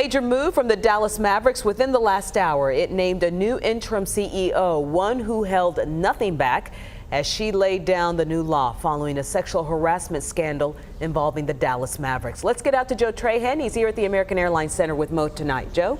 Major move from the Dallas Mavericks within the last hour. It named a new interim CEO, one who held nothing back as she laid down the new law following a sexual harassment scandal involving the Dallas Mavericks. Let's get out to Joe Trahan. He's here at the American Airlines Center with Mo tonight. Joe?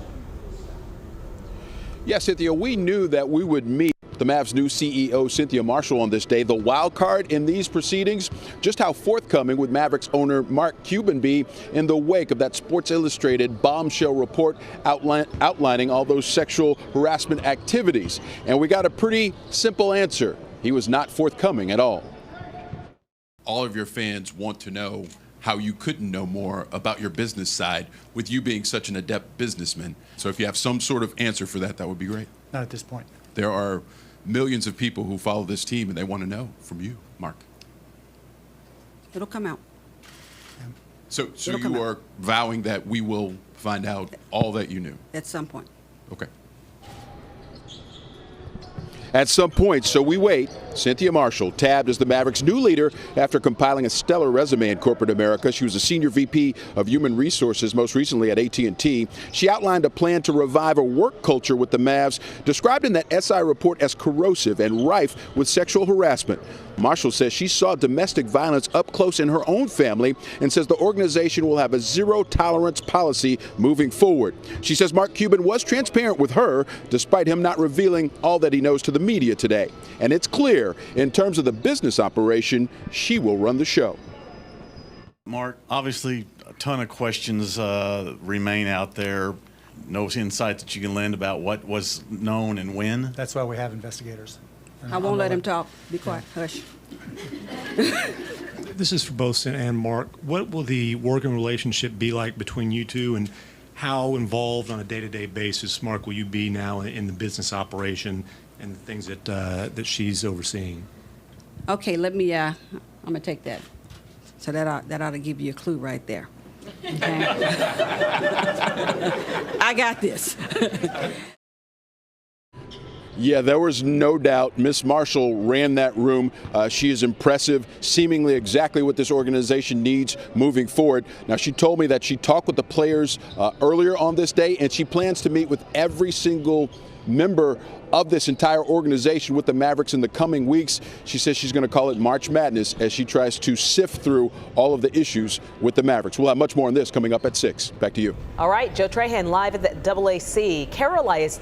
Yes, Cynthia, we knew that we would meet the Mavs' new CEO, Cynthia Marshall, on this day. The wild card in these proceedings, just how forthcoming would Mavericks owner Mark Cuban be in the wake of that Sports Illustrated bombshell report outlining all those sexual harassment activities. And we got a pretty simple answer. He was not forthcoming at all. All of your fans want to know how you couldn't know more about your business side with you being such an adept businessman. So if you have some sort of answer for that, that would be great. Not at this point. There are millions of people who follow this team, and they want to know from you, Mark. It'll come out. So you are vowing that we will find out all that you knew? At some point. Okay. At some point, so we wait. Cynthia Marshall, tabbed as the Mavericks' new leader after compiling a stellar resume in corporate America. She was a senior VP of Human Resources, most recently at AT&T. She outlined a plan to revive a work culture with the Mavs, described in that SI report as corrosive and rife with sexual harassment. Marshall says she saw domestic violence up close in her own family and says the organization will have a zero-tolerance policy moving forward. She says Mark Cuban was transparent with her, despite him not revealing all that he knows to the media today. And it's clear, in terms of the business operation, she will run the show. Mark, obviously a ton of questions remain out there. No insight that you can lend about what was known and when. That's why we have investigators. I won't let him talk. Be quiet. Hush. This is for both Cynthia and Mark. What will the working relationship be like between you two, and how involved on a day-to-day basis, Mark, will you be now in the business operation and the things that that she's overseeing? Okay, let me, I'm going to take that. So that ought to give you a clue right there. Okay? I got this. Yeah, there was no doubt Miss Marshall ran that room. She is impressive, seemingly exactly what this organization needs moving forward. Now, she told me that she talked with the players earlier on this day, and she plans to meet with every single member of this entire organization with the Mavericks in the coming weeks. She says she's going to call it March Madness as she tries to sift through all of the issues with the Mavericks. We'll have much more on this coming up at 6. Back to you. All right, Joe Trahan live at the AAC. Carol is